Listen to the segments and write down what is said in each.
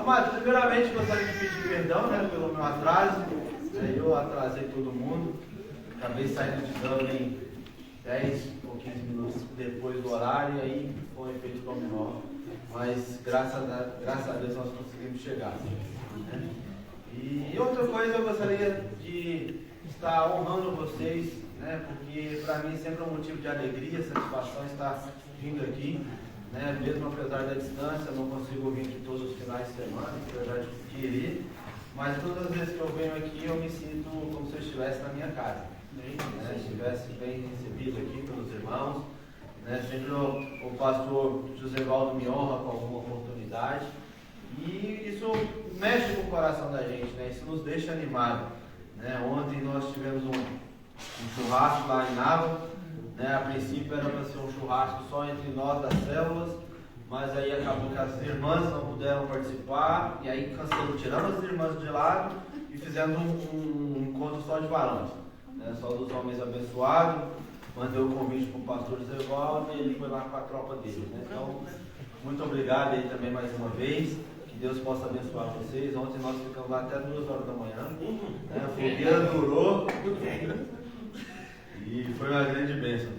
Mas, primeiramente, gostaria de pedir perdão, né, pelo meu atraso. Eu atrasei todo mundo. Acabei saindo de Dublin 10 ou 15 minutos depois do horário, e aí foi um efeito dominó. Mas, graças a Deus, nós conseguimos chegar. Né? E outra coisa, eu gostaria de estar honrando vocês, né, porque para mim sempre é um motivo de alegria, satisfação estar vindo aqui. Né? Mesmo apesar da distância, não consigo vir de todos os finais de semana, apesar de querer, mas todas as vezes que eu venho aqui eu me sinto como se eu estivesse na minha casa, né? Estivesse bem recebido aqui pelos irmãos, né? Sempre o pastor José Valdo me honra com alguma oportunidade, e isso mexe com o coração da gente, né? Isso nos deixa animado, né? Ontem nós tivemos um churrasco lá em Nava. Né, a princípio era para ser um churrasco só entre nós das células, mas aí acabou que as irmãs não puderam participar, e aí cancelou, tiramos as irmãs de lado e fizemos um encontro só de varões, né, só dos homens abençoados. Mandei o convite para o pastor José Valdo e ele foi lá com a tropa dele. Né? Então, muito obrigado aí também mais uma vez. Que Deus possa abençoar vocês. Ontem nós ficamos lá até 2 horas da manhã. Né? A fogueira durou. E foi uma grande bênção.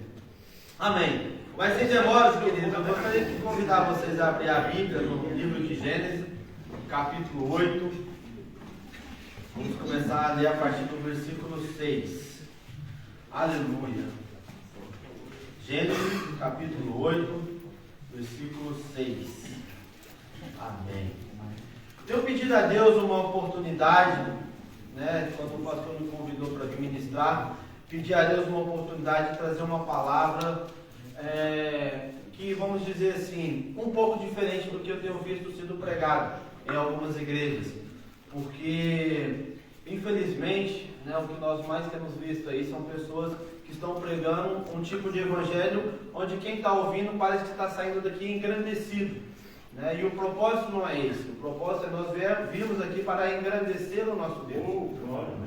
Amém. Mas sem demoras, queridos, eu gostaria de convidar vocês a abrir a Bíblia no livro de Gênesis, capítulo 8. Vamos começar a ler a partir do versículo 6. Aleluia. Gênesis, capítulo 8, versículo 6. Amém. Tenho pedido a Deus uma oportunidade, né, quando o pastor me convidou para vir ministrar, pedir a Deus uma oportunidade de trazer uma palavra que, vamos dizer assim, um pouco diferente do que eu tenho visto sido pregado em algumas igrejas. Porque, infelizmente, né, o que nós mais temos visto aí são pessoas que estão pregando um tipo de evangelho onde quem está ouvindo parece que está saindo daqui engrandecido. Né? E o propósito não é esse. O propósito é nós virmos aqui para engrandecer o nosso Deus.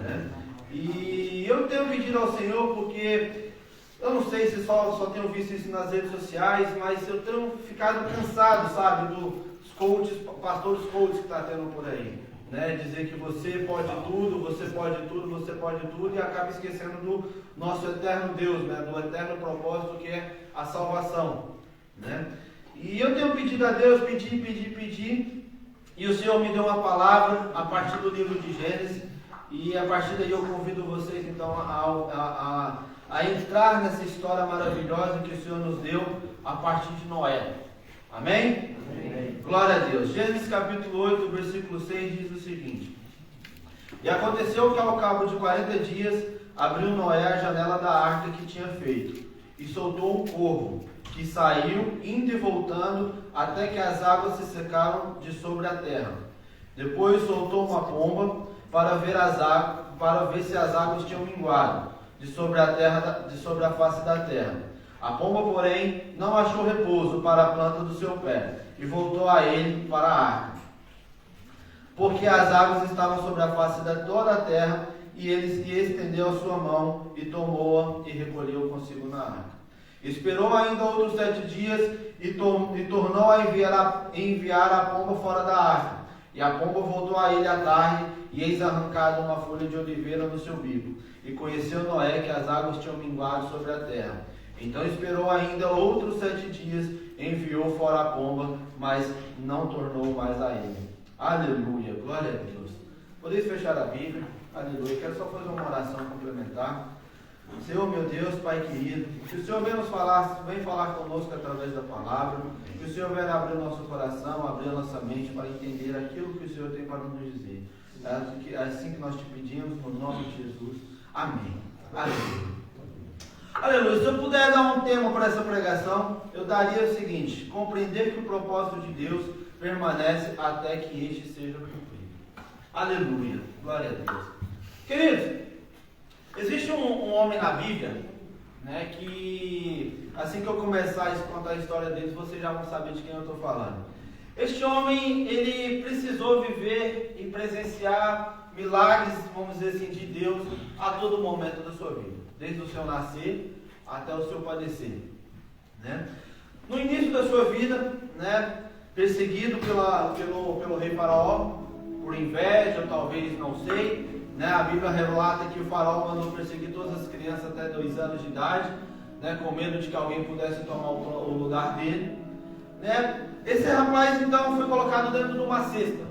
Né? E eu tenho pedido ao Senhor porque eu não sei se só tenho visto isso nas redes sociais, mas eu tenho ficado cansado, sabe, dos coaches, pastores coaches que está tendo por aí, né? Dizer que você pode tudo, você pode tudo, você pode tudo, e acaba esquecendo do nosso eterno Deus, né? Do eterno propósito que é a salvação, né? E eu tenho pedido a Deus, pedi, e o Senhor me deu uma palavra a partir do livro de Gênesis. E a partir daí eu convido vocês então a entrar nessa história maravilhosa que o Senhor nos deu a partir de Noé. Amém? Amém. Glória a Deus. Gênesis capítulo 8, versículo 6 diz o seguinte: E aconteceu que ao cabo de 40 dias abriu Noé a janela da arca que tinha feito, e soltou um corvo, que saiu indo e voltando até que as águas se secaram de sobre a terra. Depois soltou uma pomba para ver se as águas tinham minguado de sobre a face da terra. A pomba, porém, não achou repouso para a planta do seu pé, e voltou a ele para a arca, porque as águas estavam sobre a face de toda a terra, e ele estendeu a sua mão, e tomou-a, e recolheu consigo na arca. Esperou ainda outros 7 dias, e tornou a enviar a pomba fora da arca. E a pomba voltou a ele à tarde, e eis arrancada uma folha de oliveira no seu bico. E conheceu Noé que as águas tinham minguado sobre a terra. Então esperou ainda outros 7 dias, enviou fora a pomba, mas não tornou mais a ele. Aleluia, glória a Deus. Podeis fechar a Bíblia? Aleluia. Quero só fazer uma oração complementar. Senhor, meu Deus, Pai querido, que o Senhor venha falar conosco através da palavra, que o Senhor venha abrir o nosso coração, abrir a nossa mente para entender aquilo que o Senhor tem para nos dizer. É assim que nós te pedimos, no nome de Jesus. Amém. Aleluia. Aleluia. Se eu puder dar um tema para essa pregação, eu daria o seguinte: compreender que o propósito de Deus permanece até que este seja cumprido. Aleluia. Glória a Deus. Queridos, existe um homem na Bíblia, né, que assim que eu começar a contar a história deles, vocês já vão saber de quem eu estou falando. Este homem, ele precisou viver e presenciar milagres, vamos dizer assim, de Deus a todo momento da sua vida, desde o seu nascer até o seu padecer, né? No início da sua vida, né, perseguido pelo rei Faraó, por inveja, ou talvez, não sei, né? A Bíblia relata que o Faraó mandou perseguir todas as crianças até 2 anos de idade, né? Com medo de que alguém pudesse tomar o lugar dele, né? Esse rapaz então foi colocado dentro de uma cesta,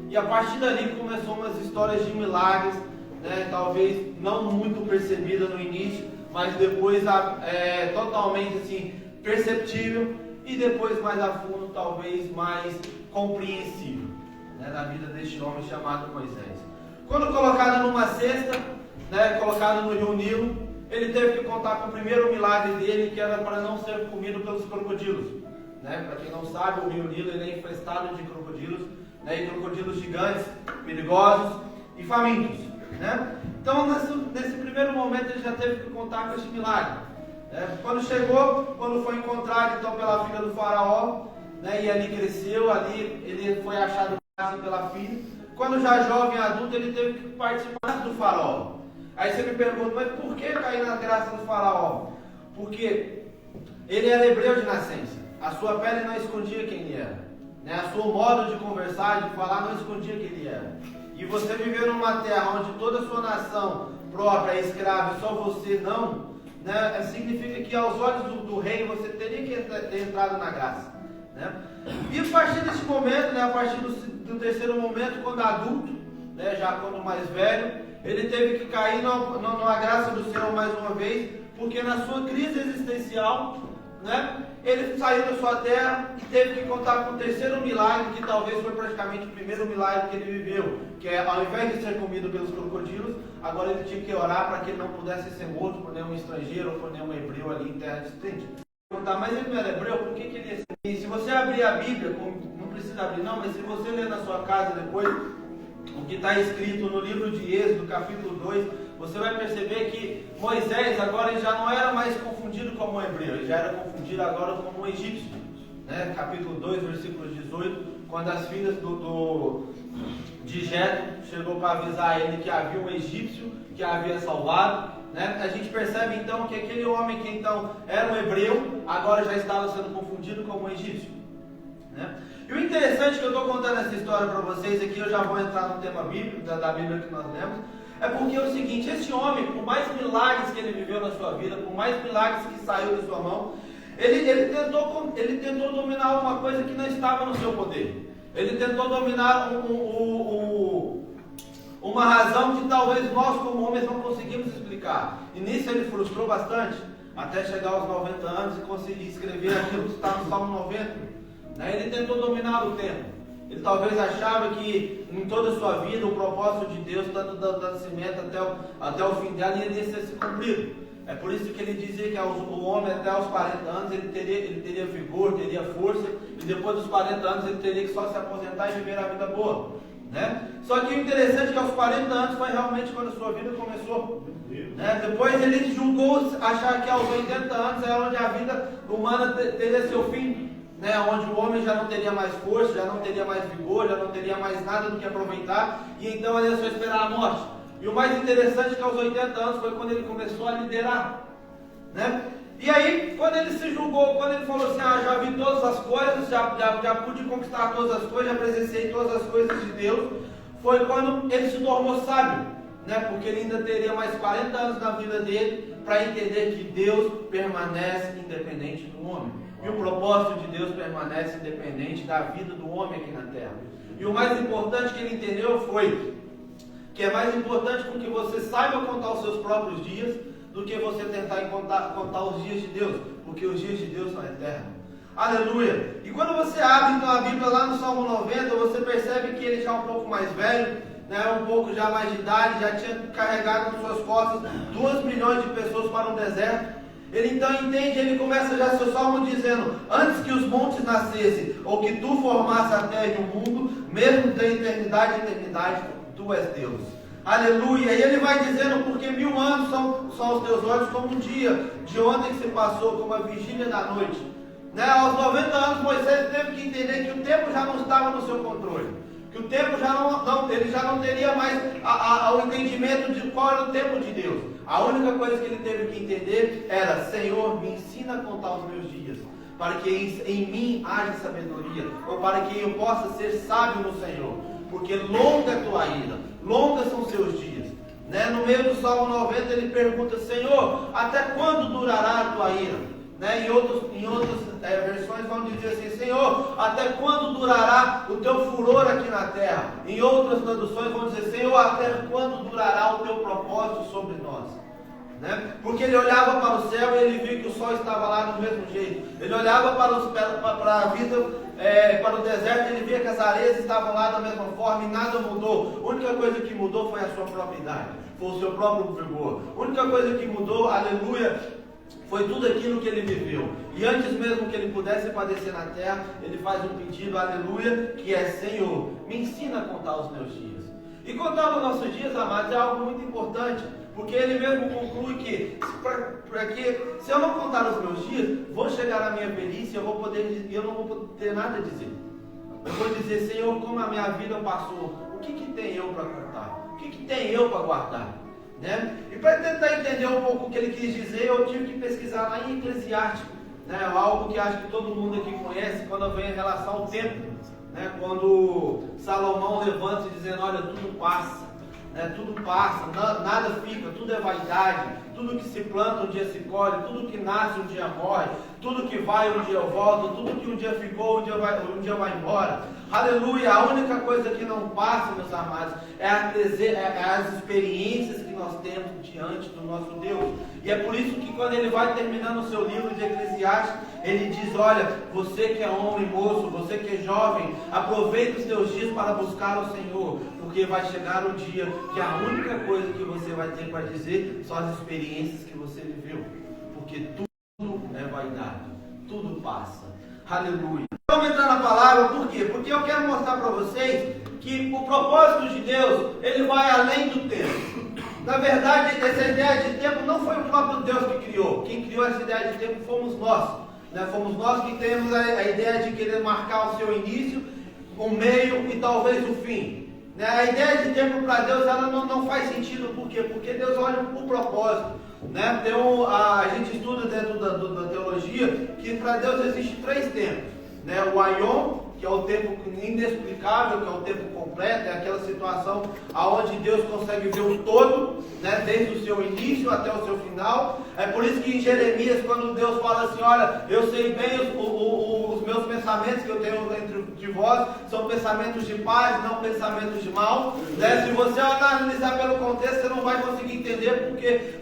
e a partir dali começou umas histórias de milagres, né? Talvez não muito percebida no início, mas depois totalmente assim, perceptível, e depois mais a fundo, talvez mais compreensível, né? Na vida deste homem chamado Moisés. Quando colocado numa cesta, né? Colocado no rio Nilo, ele teve que contar com o primeiro milagre dele, que era para não ser comido pelos crocodilos, né? Para quem não sabe, o rio Nilo ele é infestado de crocodilos, né? E crocodilos gigantes, perigosos e famintos, né? Então nesse primeiro momento ele já teve que contar com esse milagre, né? Quando foi encontrado então pela filha do Faraó, né? E ali cresceu, ali ele foi achado pela filha. Quando já jovem adulto, ele teve que participar do Faraó. Aí você me pergunta, mas por que cair na graça do Faraó? Porque ele era hebreu de nascença, a sua pele não escondia quem ele era, né? A seu modo de conversar, de falar, não escondia quem ele era. E você viver numa terra onde toda a sua nação própria é escrava e só você não, né? Significa que aos olhos do rei você teria que ter entrado na graça, né? E a partir desse momento, né? A partir do terceiro momento, quando adulto, né? Já quando mais velho, ele teve que cair na graça do Senhor mais uma vez, porque na sua crise existencial, né? Ele saiu da sua terra e teve que contar com o terceiro milagre, que talvez foi praticamente o primeiro milagre que ele viveu, que é, ao invés de ser comido pelos crocodilos, agora ele tinha que orar para que ele não pudesse ser morto por nenhum estrangeiro ou por nenhum hebreu ali em terra distante. Mas ele não era hebreu, por que ele ia ser? E se você abrir a Bíblia, não precisa abrir não, mas se você ler na sua casa depois, o que está escrito no livro de Êxodo, capítulo 2, você vai perceber que Moisés agora ele já não era mais confundido como um hebreu, ele já era confundido agora como um egípcio, né? Capítulo 2, versículo 18, quando as filhas de Jetro chegou para avisar ele que havia um egípcio que a havia salvado, né? A gente percebe então que aquele homem que então era um hebreu, agora já estava sendo confundido como um egípcio, né? E o interessante que eu estou contando essa história para vocês aqui, eu já vou entrar no tema bíblico, da Bíblia que nós lemos, é porque é o seguinte, esse homem, por mais milagres que ele viveu na sua vida, por mais milagres que saiu da sua mão, ele tentou dominar alguma coisa que não estava no seu poder. Ele tentou dominar uma razão que talvez nós como homens não conseguimos explicar. E nisso ele frustrou bastante, até chegar aos 90 anos e conseguir escrever aquilo que está no Salmo 90. Ele tentou dominar o tempo. Ele talvez achava que em toda a sua vida o propósito de Deus, tanto do nascimento até o fim dela, iria ser cumprido. É por isso que ele dizia que o homem até os 40 anos ele teria vigor, teria força, e depois dos 40 anos ele teria que só se aposentar e viver a vida boa, né? Só que o interessante é que aos 40 anos foi realmente quando a sua vida começou, né? Depois ele julgou achar que aos 80 anos era onde a vida humana teria seu fim, né? Onde o homem já não teria mais força, já não teria mais vigor, já não teria mais nada do que aproveitar, e então ele ia só esperar a morte. E o mais interessante é que aos 80 anos foi quando ele começou a liderar, né? E aí, quando ele se julgou, quando ele falou assim, já vi todas as coisas, já pude conquistar todas as coisas, já presenciei todas as coisas de Deus, foi quando ele se tornou sábio, né? Porque ele ainda teria mais 40 anos na vida dele para entender que Deus permanece independente do homem. E o propósito de Deus permanece independente da vida do homem aqui na terra. E o mais importante que ele entendeu foi que é mais importante com que você saiba contar os seus próprios dias do que você tentar contar os dias de Deus, porque os dias de Deus são eternos. Aleluia! E quando você abre então a Bíblia lá no Salmo 90, você percebe que ele já é um pouco mais velho, né, um pouco já mais de idade, já tinha carregado nas suas costas 2 milhões de pessoas para um deserto. Ele então entende, ele começa já seu salmo dizendo: antes que os montes nascessem, ou que tu formasse a terra e o mundo, mesmo da eternidade e eternidade, tu és Deus. Aleluia! E ele vai dizendo, porque 1000 anos são os teus olhos como um dia de ontem que se passou, como a vigília da noite, né? Aos 90 anos Moisés teve que entender que o tempo já não estava no seu controle, que o tempo ele já não teria mais o entendimento de qual era o tempo de Deus. A única coisa que ele teve que entender era: Senhor, me ensina a contar os meus dias, para que em mim haja sabedoria, ou para que eu possa ser sábio no Senhor, porque longa é tua ira, longas são seus dias. Né? No meio do Salmo 90 ele pergunta: Senhor, até quando durará a tua ira? Né? Em outras versões vão dizer assim: Senhor, até quando durará o teu furor aqui na terra? Em outras traduções vão dizer: Senhor, até quando durará o teu propósito sobre nós? Né? Porque ele olhava para o céu e ele viu que o sol estava lá do mesmo jeito. Ele olhava para a vida, para o deserto, e ele via que as areias estavam lá da mesma forma e nada mudou. A única coisa que mudou foi a sua própria idade, foi o seu próprio vigor. A única coisa que mudou, aleluia, foi tudo aquilo que ele viveu. E antes mesmo que ele pudesse padecer na terra, ele faz um pedido, aleluia, que é: Senhor, me ensina a contar os meus dias. E contar os nossos dias, amados, é algo muito importante, porque ele mesmo conclui que, se eu não contar os meus dias, vou chegar à minha velhice, eu não vou ter nada a dizer. Eu vou dizer: Senhor, como a minha vida passou, o que tem eu para contar? O que tem eu para guardar? Né? E para tentar entender um pouco o que ele quis dizer, eu tive que pesquisar lá em Eclesiástico, né? Algo que acho que todo mundo aqui conhece, quando vem em relação ao tempo, né? Quando Salomão levanta dizendo: olha, tudo passa, né? Tudo passa, nada fica, tudo é vaidade, tudo que se planta um dia se colhe, tudo que nasce um dia morre, tudo que vai um dia volta, tudo que um dia ficou um dia vai embora. Aleluia! A única coisa que não passa, meus amados, é as experiências que nós temos diante do nosso Deus. E é por isso que quando ele vai terminando o seu livro de Eclesiastes, ele diz: olha, você que é homem moço, você que é jovem, aproveita os teus dias para buscar o Senhor, porque vai chegar o dia que a única coisa que você vai ter para dizer são as experiências que você viveu, porque tudo é vaidade, tudo passa. Aleluia! Vamos entrar na palavra, por quê? Porque eu quero mostrar para vocês que o propósito de Deus, ele vai além do tempo. Na verdade, essa ideia de tempo não foi o próprio Deus que criou. Quem criou essa ideia de tempo fomos nós. Né? Fomos nós que temos a ideia de querer marcar o seu início, o meio e talvez o fim. Né? A ideia de tempo para Deus, ela não faz sentido. Por quê? Porque Deus olha o propósito. Né? Então, a gente estuda dentro da teologia que para Deus existem 3 tempos. Né? O Aion, que é o tempo inexplicável, que é o tempo completo, é aquela situação onde Deus consegue ver o todo, né? Desde o seu início até o seu final. É por isso que em Jeremias, quando Deus fala assim: olha, eu sei bem os meus pensamentos que eu tenho entre de vós, são pensamentos de paz, não pensamentos de mal. Né? Se você analisar pelo contexto, você não vai conseguir entender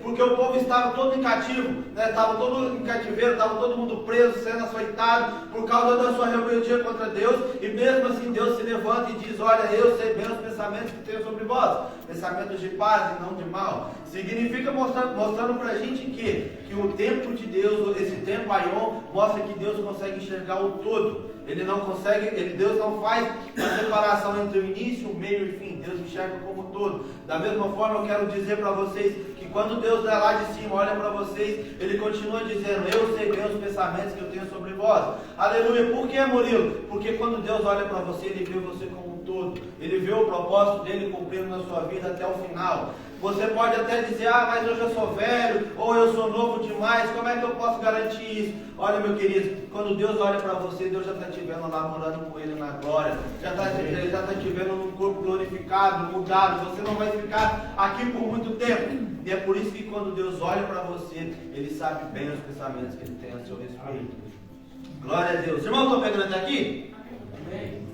porque o povo estava todo em cativo, né? Estava todo em cativeiro, estava todo mundo preso, sendo açoitado por causa da sua rebeldia contra Deus. E mesmo assim Deus se levanta e diz: olha, eu sei bem os pensamentos que tenho sobre vós, pensamentos de paz e não de mal. Significa mostrando para a gente que o tempo de Deus, esse tempo Aion, mostra que Deus consegue enxergar o todo. Ele não consegue, Deus não faz a separação entre o início, o meio e o fim. Deus enxerga como um todo. Da mesma forma, eu quero dizer para vocês que quando Deus lá de cima olha para vocês, Ele continua dizendo: eu sei bem os pensamentos que eu tenho sobre vós. Aleluia! Por que, Murilo? Porque quando Deus olha para você, Ele vê você como um todo. Ele vê o propósito dele cumprindo na sua vida até o final. Você pode até dizer: ah, mas eu já sou velho, ou eu sou novo demais, como é que eu posso garantir isso? Olha, meu querido, quando Deus olha para você, Deus já está te vendo lá morando com Ele na glória, Ele já está te vendo num corpo glorificado, mudado. Você não vai ficar aqui por muito tempo. E é por isso que quando Deus olha para você, Ele sabe bem os pensamentos que Ele tem a seu respeito. Glória a Deus. Irmão, estão pegando até aqui?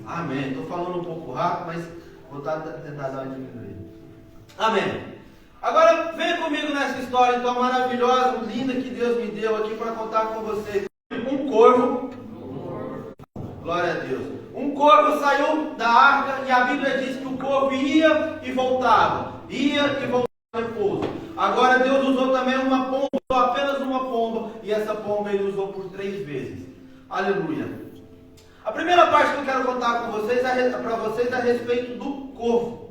Amém. Estou falando um pouco rápido, mas vou tentar dar uma diminuída. Amém. Agora, venha comigo nessa história então maravilhosa, linda que Deus me deu aqui para contar com vocês. Um corvo. Glória a Deus. Um corvo saiu da arca e a Bíblia diz que o corvo ia e voltava. Ia e voltava ao repouso. Agora Deus usou também uma pomba, usou apenas uma pomba, e essa pomba Ele usou por 3 vezes. Aleluia. A primeira parte que eu quero contar com vocês para vocês é a respeito do corvo.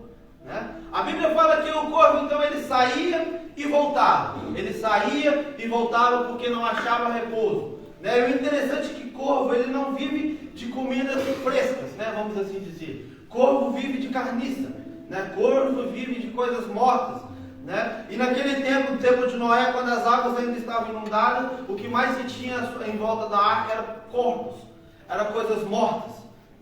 Né? A Bíblia fala que o corvo, então, ele saía e voltava. Ele saía e voltava porque não achava repouso. Né? E o interessante é que corvo, ele não vive de comidas frescas, né? Vamos assim dizer. Corvo vive de carniça. Né? Corvo vive de coisas mortas. Né? E naquele tempo tempo de Noé, quando as águas ainda estavam inundadas, o que mais se tinha em volta da arca eram corpos, eram coisas mortas,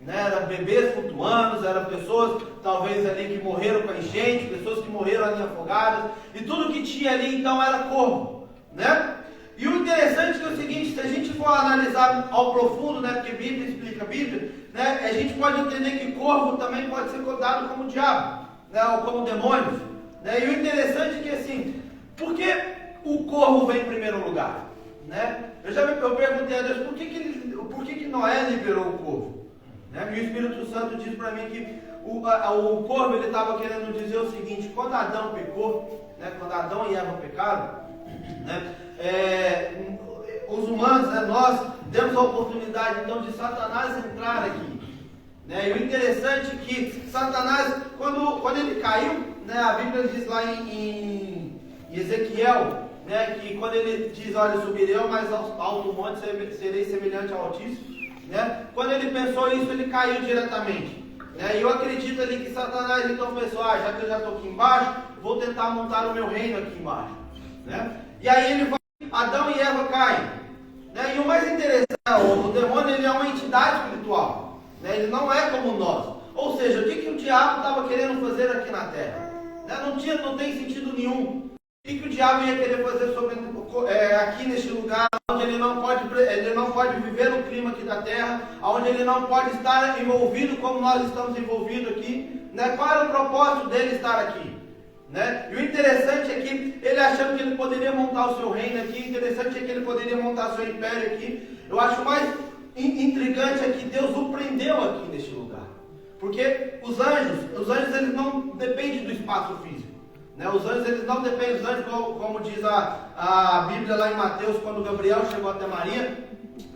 né? Eram bebês flutuando, eram pessoas talvez ali que morreram com a enchente, pessoas que morreram ali afogadas, e tudo que tinha ali então era corpo, né? E o interessante é o seguinte, se a gente for analisar ao profundo, né, porque a Bíblia explica a Bíblia, né, a gente pode entender que corvo também pode ser codado como diabo, né, ou como demônios, né? E o interessante é que assim, por que o corvo vem em primeiro lugar? Né? Eu perguntei a Deus, por que Noé liberou o corvo? Né? E o Espírito Santo diz para mim que o corvo ele estava querendo dizer o seguinte, quando Adão pecou, né, quando Adão e Eva pecaram, né, os humanos, né, nós demos a oportunidade então de Satanás entrar aqui. Né? E o interessante é que Satanás, quando ele caiu, né, a Bíblia diz lá em Ezequiel, né, que quando ele diz, olha, subirei ao mais alto monte, serei semelhante ao Altíssimo, né? Quando ele pensou isso, ele caiu diretamente. Né? E eu acredito ali que Satanás então pensou, já que eu já estou aqui embaixo, vou tentar montar o meu reino aqui embaixo. Né? E aí ele vai, Adão e Eva caem. Né? E o mais interessante, o demônio ele é uma entidade espiritual. Né? Ele não é como nós. Ou seja, o que o diabo estava querendo fazer aqui na terra? Né? Não tem sentido nenhum. O que o diabo ia querer fazer aqui neste lugar, onde ele não pode viver no clima aqui da terra, onde ele não pode estar envolvido como nós estamos envolvidos aqui, né? Qual era o propósito dele estar aqui? Né? E o interessante é que ele achando que ele poderia montar o seu reino aqui, interessante é que ele poderia montar seu império aqui. Eu acho mais intrigante é que Deus o prendeu aqui neste lugar, porque os anjos eles não dependem do espaço físico. Né? Os anjos eles não dependem dos anjos, como diz a Bíblia lá em Mateus, quando Gabriel chegou até Maria,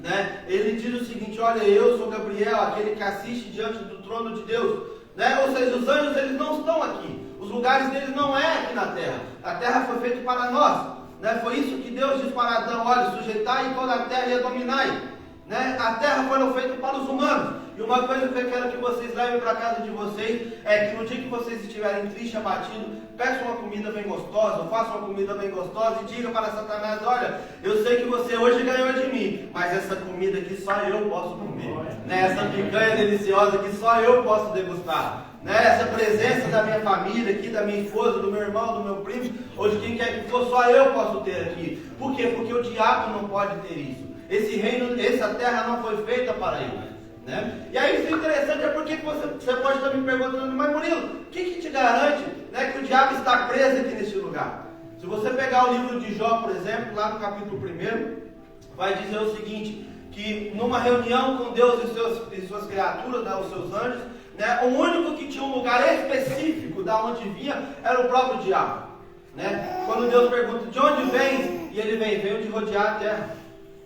né? Ele diz o seguinte, olha, eu sou Gabriel, aquele que assiste diante do trono de Deus. Né? Ou seja, os anjos eles não estão aqui, os lugares deles não é aqui na terra, a terra foi feita para nós. Né? Foi isso que Deus disse para Adão, olha, sujeitai toda a terra e a dominai. Né? A terra foi feita para os humanos. E uma coisa que eu quero que vocês levem para casa de vocês é que no dia que vocês estiverem tristes, abatidos, peçam uma comida bem gostosa, ou façam uma comida bem gostosa e diga para Satanás, olha, eu sei que você hoje ganhou de mim, mas essa comida aqui só eu posso comer. Né? Essa picanha deliciosa aqui só eu posso degustar. Né? Essa presença da minha família aqui, da minha esposa, do meu irmão, do meu primo, ou de quem quer que for, só eu posso ter aqui. Por quê? Porque o diabo não pode ter isso. Esse reino, essa terra não foi feita para ele. Né? E aí isso é interessante, é porque você pode estar me perguntando, mas Murilo, o que te garante, né, que o diabo está preso aqui nesse lugar? Se você pegar o livro de Jó, por exemplo, lá no capítulo 1, vai dizer o seguinte, que numa reunião com Deus e suas criaturas, né, os seus anjos, né, o único que tinha um lugar específico da onde vinha era o próprio diabo. Né? Quando Deus pergunta, de onde vens? E ele veio de rodear a terra.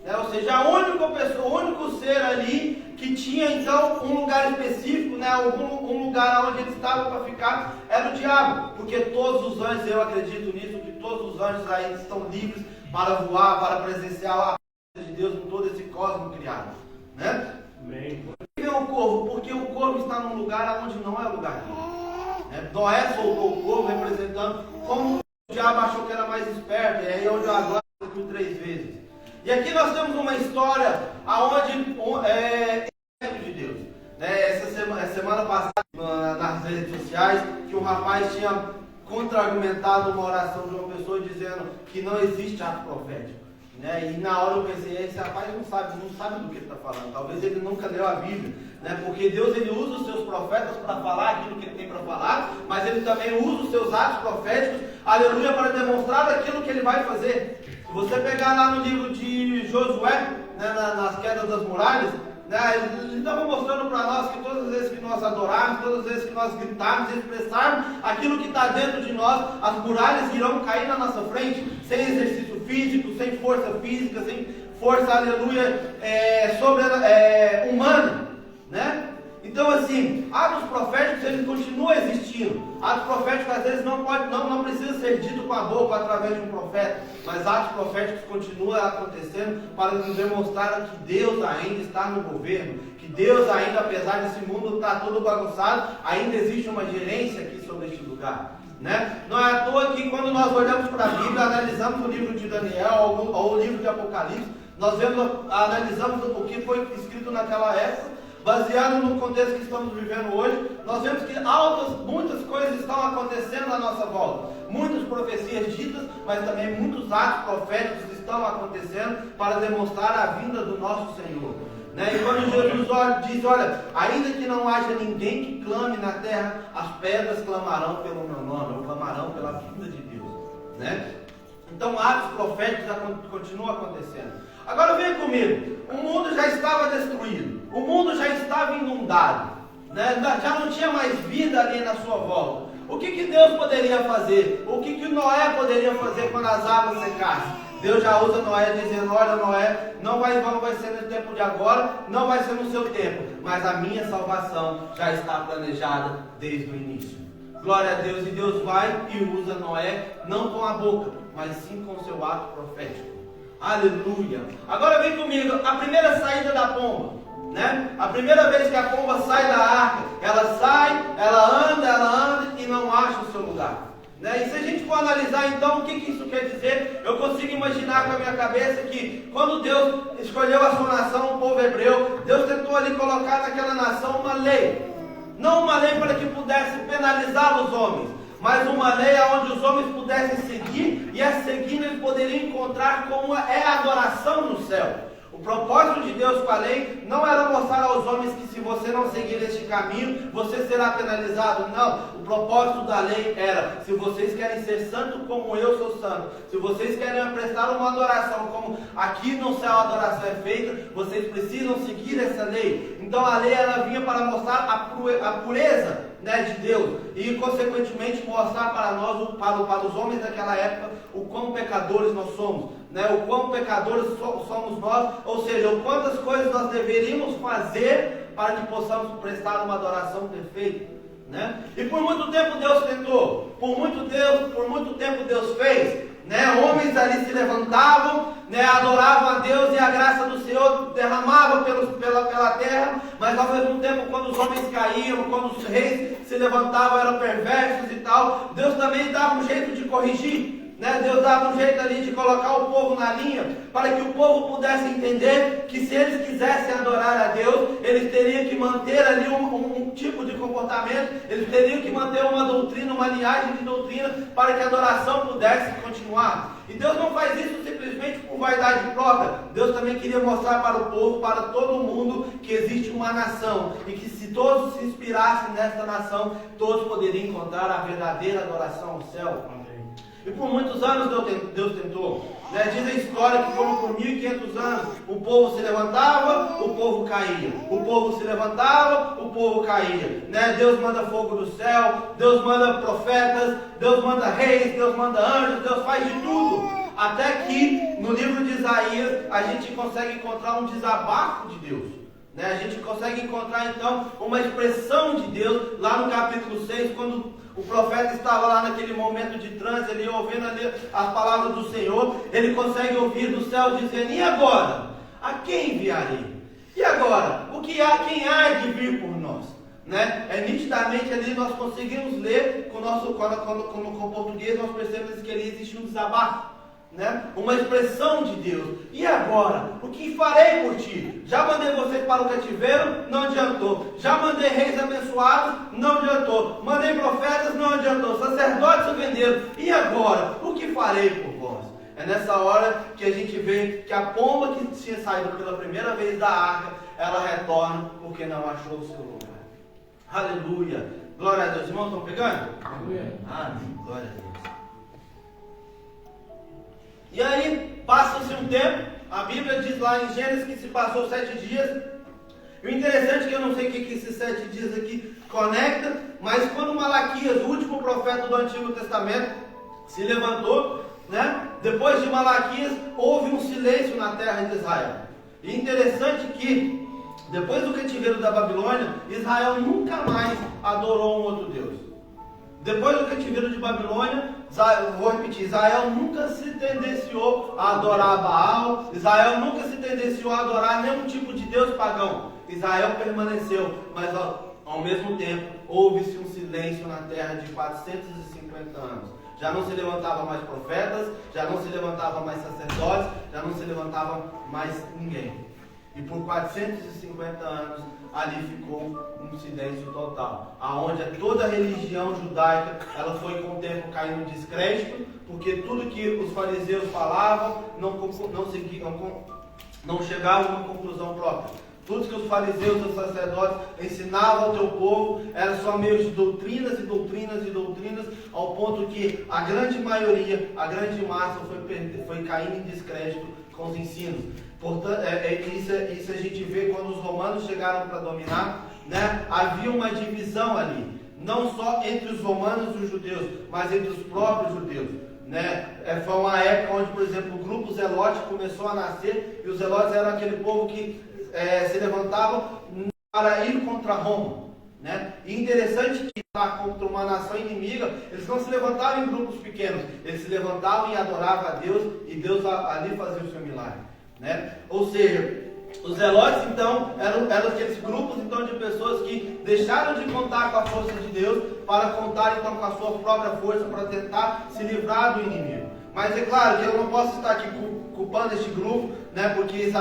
Né? Ou seja, a única pessoa, o único ser ali que tinha então um lugar específico, né? um lugar onde ele estava para ficar, era o diabo. Porque todos os anjos, eu acredito nisso, que todos os anjos aí estão livres para voar, para presenciar a presença de Deus em todo esse cosmos criado. Né? Amém. Por que é o corvo? Porque o corvo está num lugar onde não é lugar dele. Né? Noé soltou o corvo representando como o diabo achou que era mais esperto, e aí é onde a glória por 3 vezes. E aqui nós temos uma história aonde de Deus. Né? Essa semana passada, nas redes sociais, que um rapaz tinha contra-argumentado uma oração de uma pessoa dizendo que não existe ato profético. Né? E na hora eu pensei, esse rapaz não sabe do que ele está falando. Talvez ele nunca leu a Bíblia. Né? Porque Deus ele usa os seus profetas para falar aquilo que ele tem para falar, mas ele também usa os seus atos proféticos, aleluia, para demonstrar aquilo que ele vai fazer. Se você pegar lá no livro de Josué, né, nas quedas das muralhas, né, ele estava mostrando para nós que todas as vezes que nós adorarmos, todas as vezes que nós gritarmos, expressarmos aquilo que está dentro de nós, as muralhas irão cair na nossa frente, sem exercício físico, sem força física, sem força, aleluia, humana. Né? Então assim, atos proféticos eles continuam existindo. Atos proféticos às vezes não precisa ser dito com a boca através de um profeta, mas atos proféticos continuam acontecendo para nos demonstrar que Deus ainda está no governo, que Deus ainda, apesar desse mundo estar todo bagunçado, ainda existe uma gerência aqui sobre este lugar. Né? Não é à toa que quando nós olhamos para a Bíblia, analisamos o livro de Daniel ou o livro de Apocalipse, nós analisamos o que foi escrito naquela época, baseado no contexto que estamos vivendo hoje, nós vemos que muitas coisas estão acontecendo à nossa volta, muitas profecias ditas, mas também muitos atos proféticos estão acontecendo para demonstrar a vinda do nosso Senhor. Né? E quando Jesus diz, olha, ainda que não haja ninguém que clame na terra, as pedras clamarão pelo meu nome, ou clamarão pela vinda de Deus. Né? Então atos proféticos continuam acontecendo. Agora venha comigo, o mundo já estava destruído, o mundo já estava inundado, né? Já não tinha mais vida ali na sua volta. O que Deus poderia fazer? O que Noé poderia fazer quando as águas secassem? Deus já usa Noé dizendo, olha Noé, não vai ser no tempo de agora, não vai ser no seu tempo, mas a minha salvação já está planejada desde o início. Glória a Deus, e Deus vai e usa Noé, não com a boca, mas sim com o seu ato profético. Aleluia. Agora vem comigo, a primeira saída da pomba, né? A primeira vez que a pomba sai da arca, ela sai, ela anda e não acha o seu lugar. Né? E se a gente for analisar então o que isso quer dizer, eu consigo imaginar com a minha cabeça que quando Deus escolheu a sua nação, o povo hebreu, Deus tentou ali colocar naquela nação uma lei. Não uma lei para que pudesse penalizar os homens, mas uma lei onde os homens pudessem seguir, e a seguindo eles poderiam encontrar como é a adoração no céu. O propósito de Deus com a lei não era mostrar aos homens que se você não seguir este caminho, você será penalizado. Não, o propósito da lei era, se vocês querem ser santos como eu sou santo, se vocês querem prestar uma adoração como aqui no céu a adoração é feita, vocês precisam seguir essa lei. Então a lei ela vinha para mostrar a pureza, né, de Deus, e consequentemente mostrar para nós, para os homens daquela época, o quão pecadores nós somos, né, o quão pecadores somos nós, ou seja, o quantas coisas nós deveríamos fazer para que possamos prestar uma adoração perfeita, né? E por muito tempo Deus tentou, por muito tempo Deus fez, né? Homens ali se levantavam, né? Adoravam a Deus e a graça do Senhor derramava pela terra, mas ao mesmo tempo quando os homens caíam, quando os reis se levantavam, eram perversos e tal, Deus também dava um jeito de corrigir. Né? Deus dava um jeito ali de colocar o povo na linha, para que o povo pudesse entender que se eles quisessem adorar a Deus, eles teriam que manter ali um tipo de comportamento, eles teriam que manter uma doutrina, uma linhagem de doutrina, para que a adoração pudesse continuar. E Deus não faz isso simplesmente por vaidade própria. Deus também queria mostrar para o povo, para todo mundo, que existe uma nação, e que se todos se inspirassem nesta nação, todos poderiam encontrar a verdadeira adoração ao céu. E por muitos anos Deus tentou, né? Diz a história que foram por 1500 anos, o povo se levantava, o povo caía, o povo se levantava, o povo caía, né? Deus manda fogo do céu, Deus manda profetas, Deus manda reis, Deus manda anjos, Deus faz de tudo, até que no livro de Isaías a gente consegue encontrar um desabafo de Deus. Né? A gente consegue encontrar então uma expressão de Deus lá no capítulo 6, quando o profeta estava lá naquele momento de transe, ali, ouvindo ali as palavras do Senhor, ele consegue ouvir do céu dizendo, e agora? A quem enviarei? E agora? Quem há de vir por nós? Né? Nitidamente ali nós conseguimos ler com o português, nós percebemos que ali existe um desabafo. Né? Uma expressão de Deus. E agora? O que farei por ti? Já mandei vocês para o cativeiro? Não adiantou. Já mandei reis abençoados? Não adiantou. Mandei profetas? Não adiantou. Sacerdotes se venderam. E agora? O que farei por vós? É nessa hora que a gente vê que a pomba que tinha saído pela primeira vez da arca, ela retorna porque não achou o seu lugar. Aleluia. Glória a Deus. Irmãos, estão pegando? Aleluia. Amém. Glória a Deus. E aí, passa-se um tempo, a Bíblia diz lá em Gênesis que se passou 7 dias. E o interessante é que eu não sei o que esses 7 dias aqui conecta, mas quando Malaquias, o último profeta do Antigo Testamento, se levantou, né? Depois de Malaquias, houve um silêncio na terra de Israel. E interessante que, depois do cativeiro da Babilônia, Israel nunca mais adorou um outro Deus. Depois do cativeiro de Babilônia, vou repetir, Israel nunca se tendenciou a adorar Baal, Israel nunca se tendenciou a adorar nenhum tipo de Deus pagão. Israel permaneceu, mas ao mesmo tempo houve-se um silêncio na terra de 450 350 anos. Já não se levantava mais profetas, já não se levantava mais sacerdotes, já não se levantava mais ninguém. E por 450 anos ali ficou um silêncio total, aonde toda a religião judaica ela foi com o tempo caindo em descrédito, porque tudo que os fariseus falavam não chegava a uma conclusão própria. Tudo que os fariseus e os sacerdotes ensinavam ao teu povo era só meio de doutrinas e doutrinas e doutrinas, ao ponto que a grande maioria, a grande massa foi caindo em descrédito com os ensinos. Portanto, isso a gente vê quando os romanos chegaram para dominar, né? Havia uma divisão ali, não só entre os romanos e os judeus, mas entre os próprios judeus. Né? Foi uma época onde, por exemplo, o grupo Zelote começou a nascer, e os Zelotes eram aquele povo que se levantavam para ir contra Roma. Né? E interessante que contra uma nação inimiga, eles não se levantavam em grupos pequenos, eles se levantavam e adoravam a Deus, e Deus ali fazia o seu milagre. Né? Ou seja, os zelotes então eram aqueles grupos então de pessoas que deixaram de contar com a força de Deus para contar então com a sua própria força para tentar se livrar do inimigo. Mas é claro que eu não posso estar aqui culpando este grupo, né, porque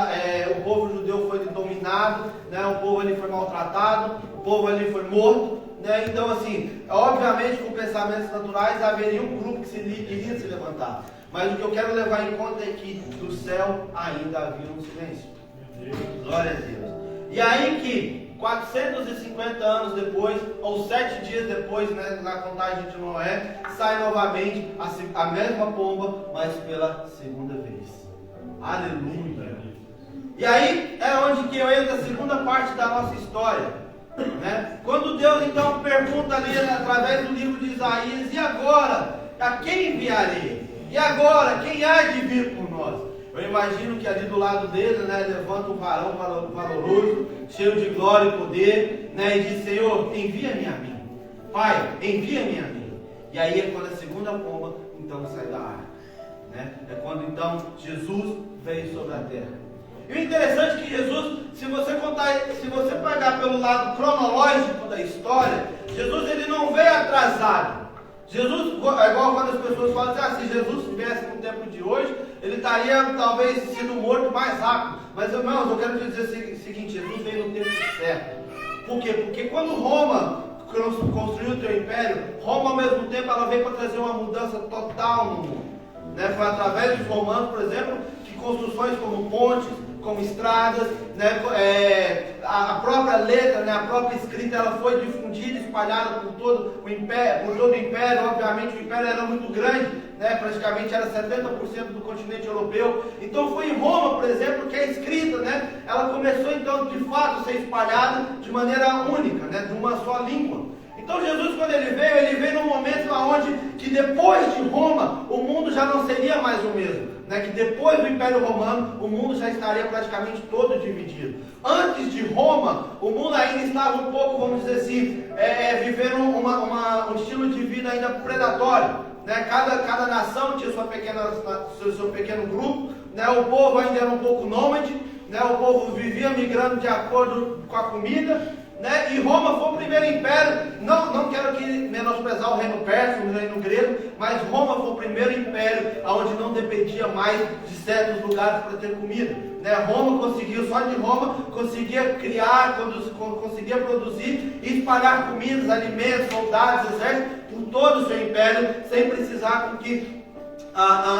o povo judeu foi dominado, né, o povo ali foi maltratado, o povo ali foi morto, né, então assim, obviamente com pensamentos naturais haveria um grupo que iria se levantar. Mas o que eu quero levar em conta é que do céu ainda havia um silêncio. Glória a Deus. E aí que 450 anos depois, ou 7 dias depois, né, na contagem de Noé, sai novamente a mesma pomba, mas pela segunda vez. Aleluia. E aí é onde que entra a segunda parte da nossa história. Né? Quando Deus então pergunta ali através do livro de Isaías: e agora? A quem enviarei? E agora, quem há de vir por nós? Eu imagino que ali do lado dele, né, levanta um varão valoroso, cheio de glória e poder, né, e diz: Senhor, envia-me a mim. Pai, envia-me a mim. E aí é quando a segunda pomba então sai da arca. Né? É quando então Jesus veio sobre a terra. E o interessante é que Jesus, se você pegar pelo lado cronológico da história, Jesus ele não veio atrasado. Jesus, é igual quando as pessoas falam assim: se Jesus viesse no tempo de hoje, ele estaria talvez sido morto mais rápido. Mas irmãos, eu quero dizer o seguinte: Jesus veio no tempo certo. Por quê? Porque quando Roma construiu o seu império, Roma ao mesmo tempo ela veio para trazer uma mudança total no mundo. Né? Foi através dos romanos, por exemplo, que construções como pontes, como estradas, né, a própria letra, né, a própria escrita, ela foi difundida, espalhada por todo o império, obviamente o império era muito grande, né, praticamente era 70% do continente europeu. Então foi em Roma, por exemplo, que a escrita, né, ela começou então de fato a ser espalhada de maneira única, né, de uma só língua. Então Jesus, quando ele veio num momento onde que depois de Roma, o mundo já não seria mais o mesmo. Né? Que depois do Império Romano, o mundo já estaria praticamente todo dividido. Antes de Roma, o mundo ainda estava um pouco, vamos dizer assim, vivendo um estilo de vida ainda predatório. Né? Cada nação tinha seu pequeno grupo, né? O povo ainda era um pouco nômade, né? O povo vivia migrando de acordo com a comida. Né? E Roma foi o primeiro império, não quero aqui menosprezar o reino persa, o reino grego, mas Roma foi o primeiro império onde não dependia mais de certos lugares para ter comida. Né? Roma conseguiu, só de Roma, conseguia criar, conseguia produzir e espalhar comidas, alimentos, soldados, exércitos, por todo o seu império, sem precisar com que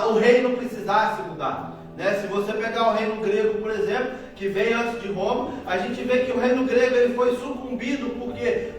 o reino precisasse mudar. Né? Se você pegar o reino grego, por exemplo, que veio antes de Roma, a gente vê que o reino grego ele foi sucumbido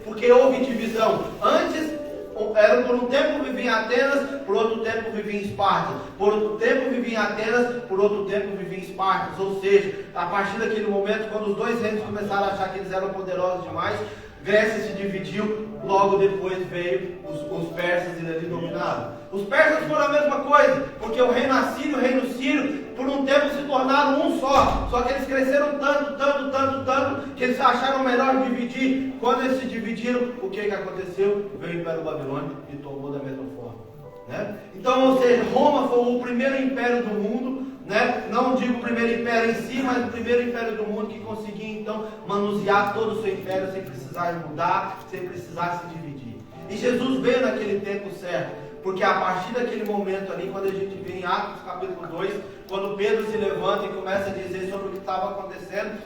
porque houve divisão. Antes, por um tempo vivia em Atenas, por outro tempo vivia em Esparta. Por outro tempo vivia em Atenas, por outro tempo vivia em Esparta. Ou seja, a partir daquele momento, quando os dois reinos começaram a achar que eles eram poderosos demais, Grécia se dividiu, logo depois veio os persas e ali dominaram. Os persas foram a mesma coisa, porque o reino assírio e o reino sírio, por um tempo se tornaram um só que eles cresceram tanto, que eles acharam melhor dividir. Quando eles se dividiram, o que aconteceu? Veio o Império Babilônico e tomou da mesma forma. Né? Então, ou seja, Roma foi o primeiro império do mundo, né? Não digo o primeiro império em si, mas o primeiro império do mundo que conseguia então manusear todo o seu império sem precisar mudar, sem precisar se dividir. E Jesus veio naquele tempo certo. Porque a partir daquele momento ali, quando a gente vê em Atos capítulo 2, quando Pedro se levanta e começa a dizer sobre o que estava acontecendo,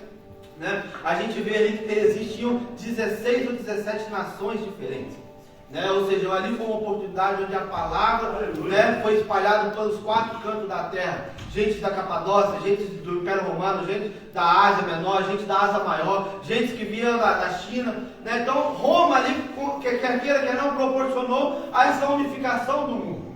né, a gente vê ali que existiam 16 ou 17 nações diferentes. Né? Ou seja, ali foi uma oportunidade onde a palavra, né, foi espalhada pelos 4 cantos da terra. Gente da Capadócia, gente do Império Romano, gente da Ásia Menor, gente da Ásia Maior, gente que vinha da China. Né? Então Roma ali, quer queira, quer não, proporcionou a essa unificação do mundo.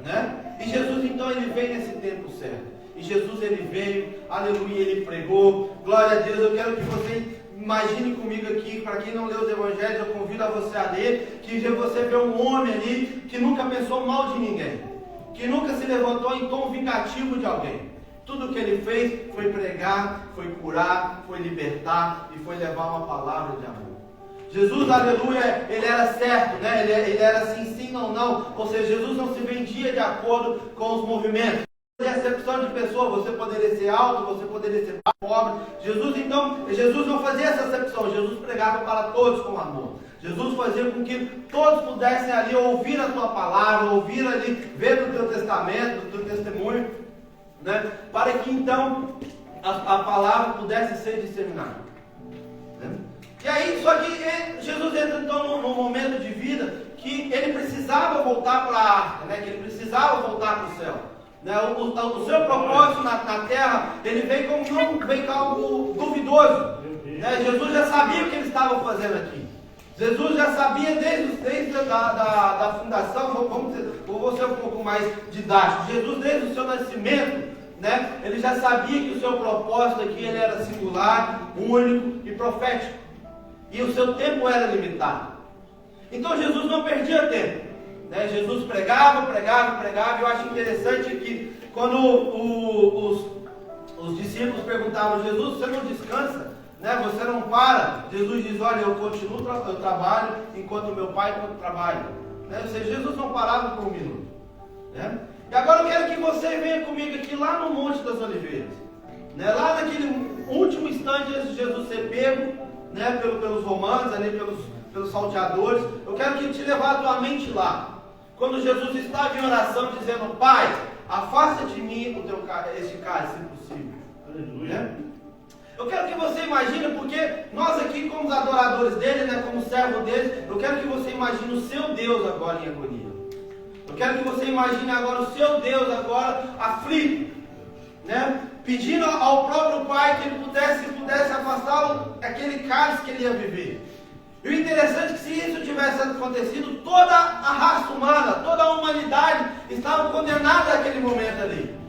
Né? E Jesus então ele veio nesse tempo certo. E Jesus ele veio, aleluia, ele pregou. Glória a Deus, eu quero que você imagine comigo aqui, para quem não leu os evangelhos, eu convido a você a ler, que você vê um homem ali que nunca pensou mal de ninguém, que nunca se levantou em tom vingativo de alguém. Tudo que ele fez foi pregar, foi curar, foi libertar e foi levar uma palavra de amor. Jesus, aleluia, ele era certo, né? Ele era assim, sim ou não. Ou seja, Jesus não se vendia de acordo com os movimentos. De acepção de pessoa, você poderia ser alto, você poderia ser pobre. Jesus não fazia essa acepção. Jesus pregava para todos com amor. Jesus fazia com que todos pudessem ali ouvir a tua palavra, ouvir ali, ver o teu testamento, o teu testemunho, né? Para que então a palavra pudesse ser disseminada. Né? E aí, só que Jesus entra então num momento de vida que ele precisava voltar para a arca, né? Que ele precisava voltar para o céu. Né? O seu propósito na terra, ele veio com algo duvidoso. Né? Jesus já sabia o que ele estava fazendo aqui. Jesus já sabia desde a fundação, vou ser um pouco mais didático. Jesus desde o seu nascimento, né? Ele já sabia que o seu propósito aqui ele era singular, único e profético. E o seu tempo era limitado. Então Jesus não perdia tempo. Né? Jesus pregava. E eu acho interessante que quando os discípulos perguntavam: Jesus, você não descansa? Né? Você não para? Jesus diz: olha, eu continuo, eu trabalho enquanto meu Pai trabalha. Né? Ou seja, Jesus não parava por um minuto. Né? E agora eu quero que você venha comigo aqui lá no Monte das Oliveiras. Né? Lá naquele último instante antes de Jesus ser pego, né, pelos romanos, ali, pelos salteadores. Eu quero que te levar a tua mente lá. Quando Jesus estava em oração dizendo: Pai, afasta de mim este cálice, se possível. Aleluia. Né? Eu quero que você imagine, porque nós aqui como os adoradores dele, né, como servo dele, eu quero que você imagine o seu Deus agora em agonia. Eu quero que você imagine agora o seu Deus agora aflito, né, pedindo ao próprio Pai que ele pudesse afastá-lo daquele cálice que ele ia viver. E o interessante é que se isso tivesse acontecido, toda a raça humana, toda a humanidade estava condenada naquele momento ali.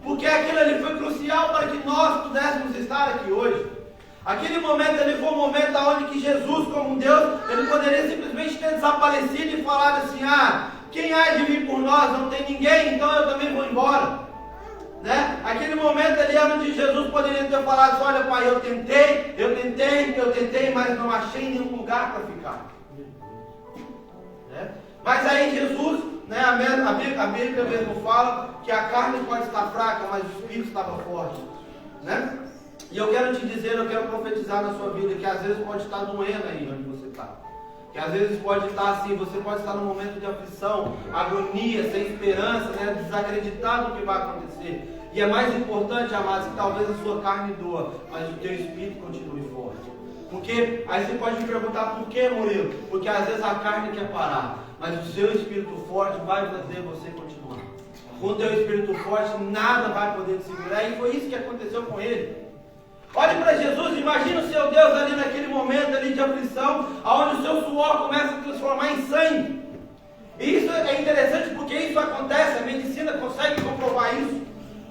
Porque aquilo ali foi crucial para que nós pudéssemos estar aqui hoje. Aquele momento ali foi um momento onde que Jesus, como Deus, ele poderia simplesmente ter desaparecido e falado assim: quem há de vir por nós? Não tem ninguém, então eu também vou embora. Né? Aquele momento ali era onde Jesus poderia ter falado assim: olha, Pai, eu tentei, mas não achei nenhum lugar para ficar. Né? Mas aí Jesus, né, a Bíblia mesmo fala que a carne pode estar fraca, mas o Espírito estava forte. Né? E eu quero te dizer, eu quero profetizar na sua vida que às vezes pode estar doendo aí onde você está. Que às vezes pode estar assim, você pode estar num momento de aflição, agonia, sem esperança, né, desacreditado do que vai acontecer. E é mais importante, amados, que talvez a sua carne doa, mas o teu espírito continue forte. Porque aí você pode me perguntar: por que, Murilo? Porque às vezes a carne quer parar, mas o seu espírito forte vai fazer você continuar. Com o teu espírito forte, nada vai poder te segurar. E foi isso que aconteceu com ele. Olhe para Jesus, imagina o seu Deus ali naquele momento ali de aflição, onde o seu suor começa a transformar em sangue. E isso é interessante porque isso acontece, a medicina consegue comprovar isso.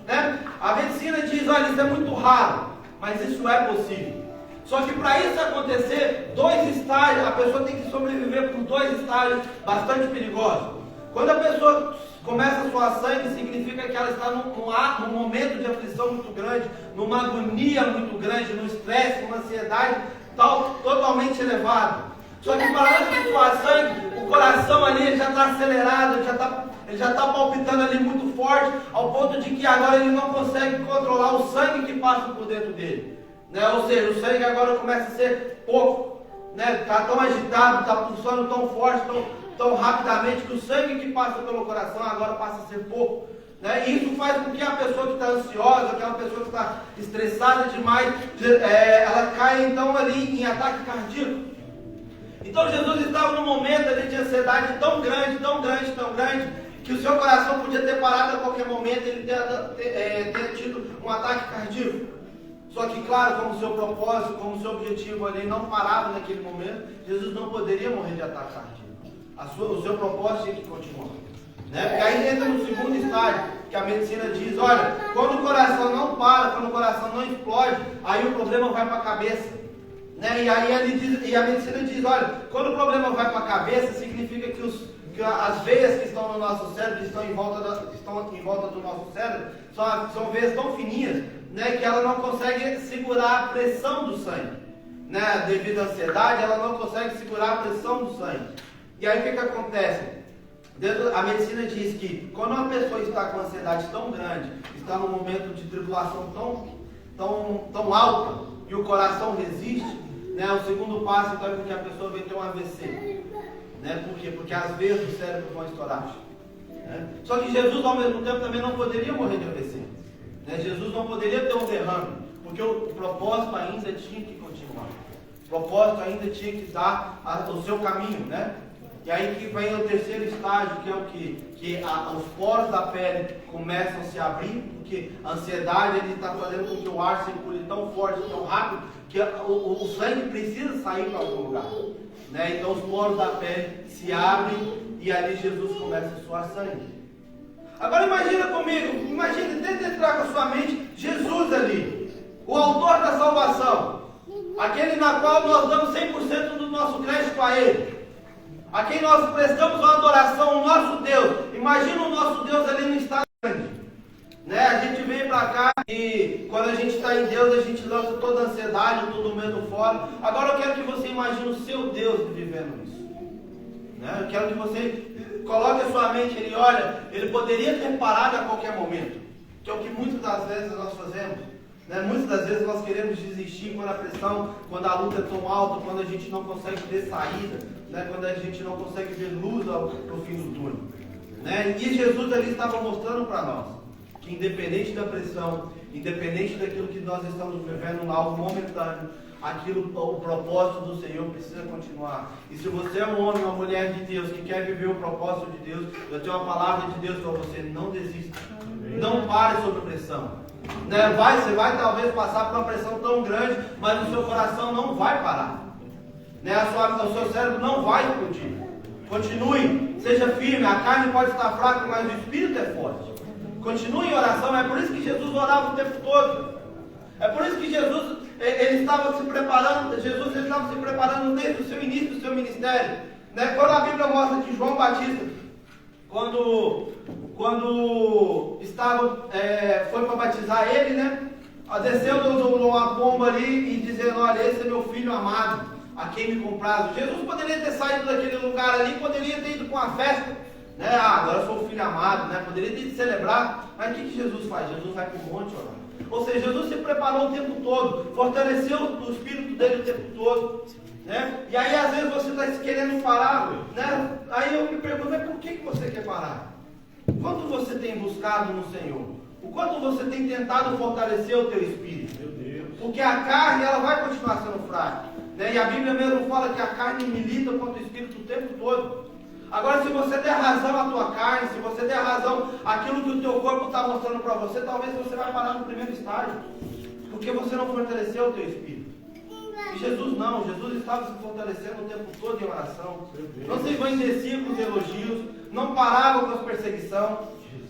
Né? A medicina diz: olha, isso é muito raro, mas isso é possível. Só que para isso acontecer, 2 estágios, a pessoa tem que sobreviver por 2 estágios bastante perigosos. Quando a pessoa começa a suar sangue, significa que ela está num momento de aflição muito grande, numa agonia muito grande, num estresse, numa ansiedade totalmente elevada. Só que para antes de suar sangue, o coração ali já está acelerado, ele já está palpitando ali muito forte, ao ponto de que agora ele não consegue controlar o sangue que passa por dentro dele. Né? Ou seja, o sangue agora começa a ser pouco. Está tão agitado, está pulsando tão forte, tão rapidamente que o sangue que passa pelo coração agora passa a ser pouco. Né? E isso faz com que a pessoa que está ansiosa, aquela pessoa que está estressada demais, ela caia então ali em ataque cardíaco. Então Jesus estava num momento ali de ansiedade tão grande, que o seu coração podia ter parado a qualquer momento, ele ter tido um ataque cardíaco. Só que, claro, como o seu propósito, como o seu objetivo ali não parava naquele momento, Jesus não poderia morrer de ataque cardíaco. O seu propósito tinha que continuar. Né? Porque aí entra no segundo estágio, que a medicina diz, olha, quando o coração não para, quando o coração não explode, aí o problema vai para a cabeça. Né? E aí a medicina diz, olha, quando o problema vai para a cabeça, significa que as veias que estão no nosso cérebro, que estão em volta do nosso cérebro, são veias tão fininhas, né, que ela não consegue segurar a pressão do sangue. Né? Devido à ansiedade, ela não consegue segurar a pressão do sangue. E aí o que acontece? A medicina diz que quando uma pessoa está com ansiedade tão grande, está num momento de tribulação tão alta, e o coração resiste, né, o segundo passo então é que a pessoa vem ter um AVC. Né? Por quê? Porque as veias do cérebro vão estourar. Né? Só que Jesus ao mesmo tempo também não poderia morrer de AVC. Né? Jesus não poderia ter um derrame, porque o propósito ainda tinha que continuar. O propósito ainda tinha que dar o seu caminho, né? E aí que vem o terceiro estágio, que é o que os poros da pele começam a se abrir, porque a ansiedade está fazendo com que o ar circule tão forte, tão rápido, que o sangue precisa sair para algum lugar. Né? Então os poros da pele se abrem e ali Jesus começa a suar sangue. Agora imagina comigo, tenta entrar com a sua mente Jesus ali, o autor da salvação, aquele na qual nós damos 100% do nosso crédito a Ele, a quem nós prestamos uma adoração, o nosso Deus. Imagina o nosso Deus ali no estado grande. Né? A gente vem para cá e quando a gente está em Deus, a gente lança toda a ansiedade, todo o medo fora. Agora eu quero que você imagine o seu Deus vivendo isso. Né? Eu quero que você coloque a sua mente ali, olha, Ele poderia ter parado a qualquer momento. Que é o que muitas das vezes nós fazemos. Né? Muitas das vezes nós queremos desistir quando a pressão, quando a luta é tão alta, quando a gente não consegue ver saída, né? Quando a gente não consegue ver luz no fim do túnel. Né? E Jesus ali estava mostrando para nós que independente da pressão, independente daquilo que nós estamos vivendo, algo momentâneo, o propósito do Senhor precisa continuar. E se você é um homem ou uma mulher de Deus que quer viver o propósito de Deus, eu tenho uma palavra de Deus para você: não desista. Não pare sob pressão. Né? Você vai talvez passar por uma pressão tão grande, mas o seu coração não vai parar. Né? O seu cérebro não vai explodir. Continue, seja firme. A carne pode estar fraca, mas o espírito é forte. Continue em oração. É por isso que Jesus orava o tempo todo. É por isso que Jesus estava se preparando desde o seu início do seu ministério. Né? Quando a Bíblia mostra que João Batista, quando foi para batizar ele, né? Desceu uma pomba ali e dizendo: olha, esse é meu filho amado, a quem me comprazo. Jesus poderia ter saído daquele lugar ali, poderia ter ido com a festa, né? Agora eu sou o filho amado, né? Poderia ter ido celebrar. Mas o que Jesus faz? Jesus vai para o monte orar. Ou seja, Jesus se preparou o tempo todo, fortaleceu o espírito dele o tempo todo. Né? E aí às vezes você está querendo parar, né? Aí eu me pergunto: mas por que você quer parar? Quanto você tem buscado no Senhor? O quanto você tem tentado fortalecer o teu espírito? Meu Deus. Porque a carne, ela vai continuar sendo fraca. Né? E a Bíblia mesmo fala que a carne milita contra o espírito o tempo todo. Agora, se você der razão à tua carne, se você der razão àquilo que o teu corpo está mostrando para você, talvez você vai parar no primeiro estágio. Porque você não fortaleceu o teu espírito. E Jesus não, Jesus estava se fortalecendo o tempo todo em oração. Não se envanececia com os elogios, não parava com as perseguições,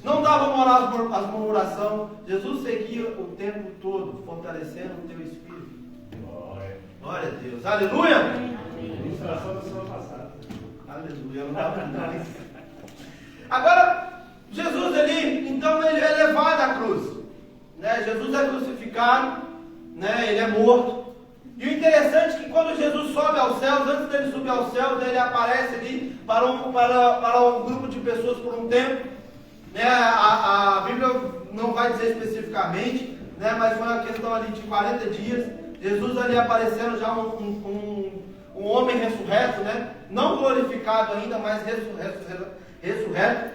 não dava moral às murmurações. Jesus seguia o tempo todo, fortalecendo o teu espírito. Glória a Deus. Aleluia! Ministração da semana passada. Aleluia, não dá para nada. Agora, Jesus ali, então ele é levado à cruz. Né? Jesus é crucificado, né? Ele é morto. E o interessante é que quando Jesus sobe aos céus, antes dele subir aos céus, ele aparece ali para um grupo de pessoas por um tempo. Né? A Bíblia não vai dizer especificamente, né? Mas foi uma questão ali de 40 dias. Jesus ali aparecendo já um homem ressurreto, né? não glorificado ainda, mas ressurreto,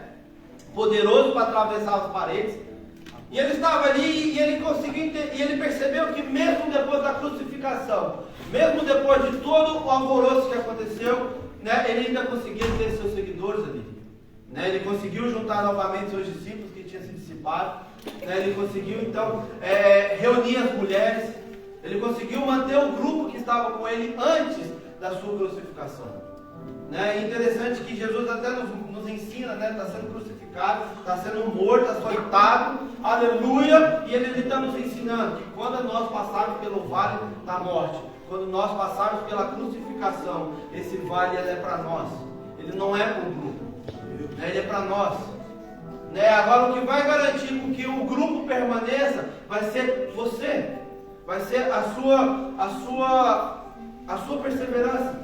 poderoso para atravessar as paredes. E ele estava ali e ele conseguiu e ele percebeu que mesmo depois da crucificação, mesmo depois de todo o alvoroço que aconteceu, né, ele ainda conseguia ter seus seguidores ali. Né, ele conseguiu juntar novamente seus discípulos que tinham se dissipado. Né, ele conseguiu então reunir as mulheres. Ele conseguiu manter o grupo que estava com ele antes da sua crucificação. Né, é interessante que Jesus até nos ensina, né, está sendo crucificado, está sendo morto, açoitado, aleluia, e ele está nos ensinando que quando nós passarmos pelo vale da morte, quando nós passarmos pela crucificação, esse vale é para nós, ele não é para o grupo, né, ele é para nós. Né, agora o que vai garantir com que o grupo permaneça vai ser você, vai ser a sua perseverança.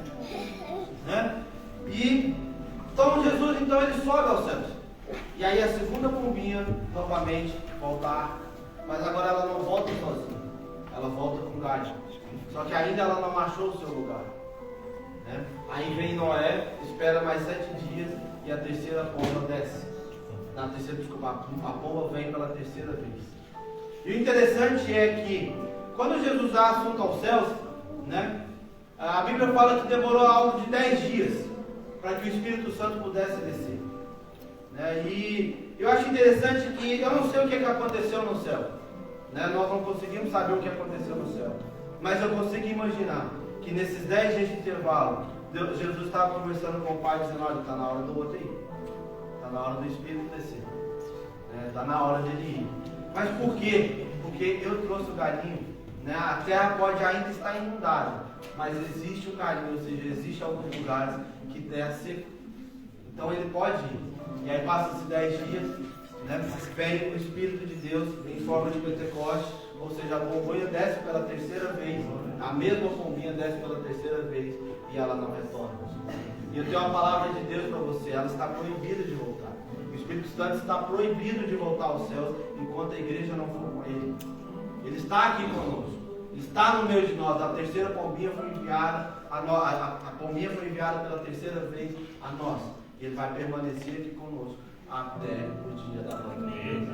Né? E então Jesus, então ele sobe aos céus. E aí a segunda pombinha novamente voltar, mas agora ela não volta sozinha, ela volta com Gade. Só que ainda ela não achou o seu lugar. Né? Aí vem Noé, espera mais 7 dias e a terceira pomba desce. A pomba vem pela terceira vez. E o interessante é que quando Jesus dá assunto aos céus, né? A Bíblia fala que demorou algo de 10 dias para que o Espírito Santo pudesse descer. Né? E eu acho interessante que eu não sei o que aconteceu no céu. Né? Nós não conseguimos saber o que aconteceu no céu. Mas eu consigo imaginar que nesses 10 dias de intervalo, Jesus estava conversando com o Pai, dizendo: olha, está na hora do outro ir. Está na hora do Espírito descer. Está na hora dele ir. Mas por quê? Porque eu trouxe o galinho. Né? A terra pode ainda estar inundada, mas existe um caminho, ou seja, existe alguns lugares que terra seca. Então ele pode ir. E aí passa-se 10 dias, né? Vem o Espírito de Deus em forma de Pentecoste, ou seja, a pombinha desce pela terceira vez, a mesma pombinha desce pela terceira vez e ela não retorna. E eu tenho uma palavra de Deus para você, ela está proibida de voltar. O Espírito Santo está proibido de voltar aos céus enquanto a igreja não for com ele. Ele está aqui conosco. Ele está no meio de nós. A terceira pombinha foi enviada a pombinha foi enviada pela terceira vez a nós. Ele vai permanecer aqui conosco até o dia da noite.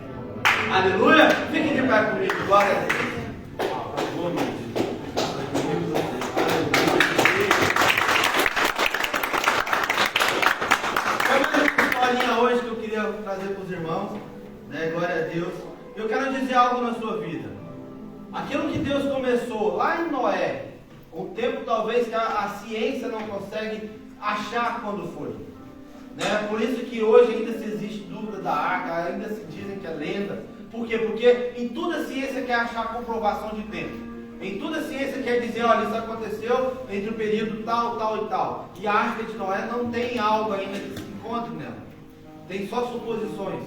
Aleluia! Fiquem de pé comigo. Glória a Deus. Boa noite. Tem uma historinha hoje que eu queria trazer para os irmãos. Né? Glória a Deus. Eu quero dizer algo na sua vida. Aquilo que Deus começou lá em Noé, um tempo talvez que a ciência não consegue achar quando foi. Né? Por isso que hoje ainda se existe dúvida da arca, ainda se dizem que é lenda. Por quê? Porque em toda a ciência quer achar comprovação de tempo. Em toda a ciência quer dizer: olha, isso aconteceu entre o período tal, tal e tal. E a arca de Noé não tem algo ainda que se encontre nela. Tem só suposições.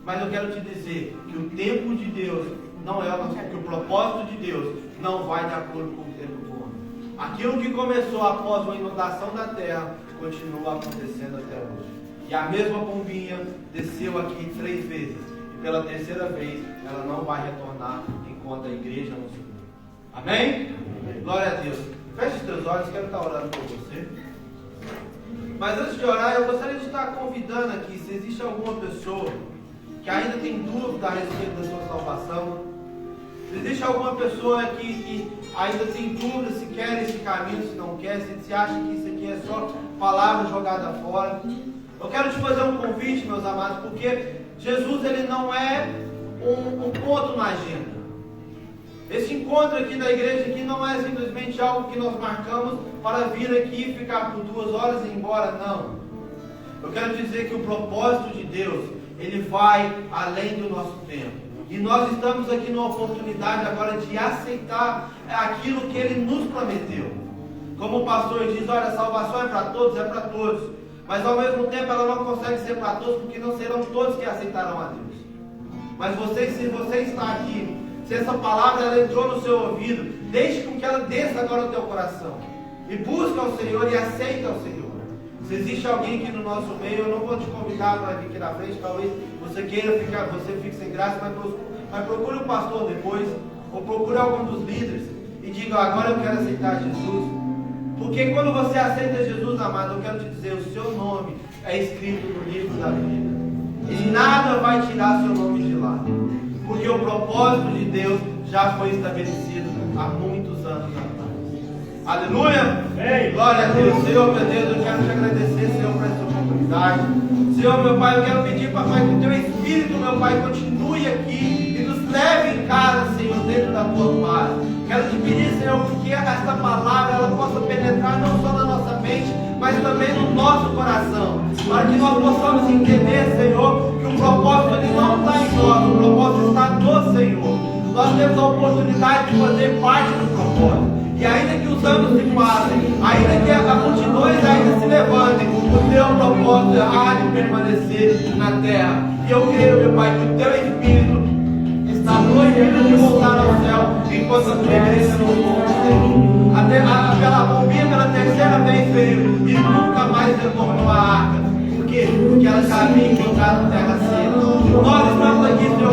Mas eu quero te dizer que o tempo de Deus não é o nosso, que o propósito de Deus não vai de acordo com o tempo do homem. Aquilo que começou após a inundação da terra continua acontecendo até hoje. E a mesma pombinha desceu aqui 3 vezes. E pela terceira vez ela não vai retornar enquanto a igreja não se une. Amém? Glória a Deus. Feche os teus olhos, quero estar orando por você. Mas antes de orar, eu gostaria de estar convidando aqui, se existe alguma pessoa que ainda tem dúvida a respeito da sua salvação, se existe alguma pessoa aqui que ainda tem dúvida se quer esse caminho, se não quer, se acha que isso aqui é só palavra jogada fora, eu quero te fazer um convite, meus amados, porque Jesus, ele não é um ponto na agenda. Esse encontro aqui da igreja aqui não é simplesmente algo que nós marcamos para vir aqui, ficar por 2 horas e ir embora, não. Eu quero dizer que o propósito de Deus, ele vai além do nosso tempo. E nós estamos aqui numa oportunidade agora de aceitar aquilo que ele nos prometeu. Como o pastor diz: olha, a salvação é para todos, é para todos. Mas ao mesmo tempo ela não consegue ser para todos, porque não serão todos que aceitarão a Deus. Mas se você está aqui, se essa palavra ela entrou no seu ouvido, deixe com que ela desça agora no teu coração. E busca o Senhor e aceita o Senhor. Se existe alguém aqui no nosso meio, eu não vou te convidar para vir aqui na frente, talvez você queira ficar, você fique sem graça, mas procure o pastor depois, ou procure algum dos líderes, e diga: agora eu quero aceitar Jesus. Porque quando você aceita Jesus, amado, eu quero te dizer, o seu nome é escrito no livro da vida. E nada vai tirar seu nome de lá. Porque o propósito de Deus já foi estabelecido há muitos anos atrás. Aleluia! Glória a Deus. Senhor, meu Deus, eu quero te agradecer, Senhor, por essa oportunidade. Senhor, meu Pai, eu quero pedir, papai, que o teu Espírito, meu Pai, continue aqui e nos leve em casa, Senhor, dentro da tua paz. Quero te pedir, Senhor, porque esta palavra ela possa penetrar não só na nossa mente, mas também no nosso coração, para que nós possamos entender, Senhor, que o propósito ele não está em nós, o propósito está no Senhor. Nós temos a oportunidade de fazer parte do propósito. E ainda que os anos se passem, ainda que as multidões ainda se levantem, o teu propósito há de permanecer na terra. E eu creio, meu Pai, que o teu Espírito está proibido de voltar ao céu enquanto a tua igreja não volta, Senhor. Até pela bombinha pela terceira vez, Senhor, e nunca mais retornou a arca. Por quê? Porque ela já havia encontrado terra seca. Nós estamos aqui, Senhor,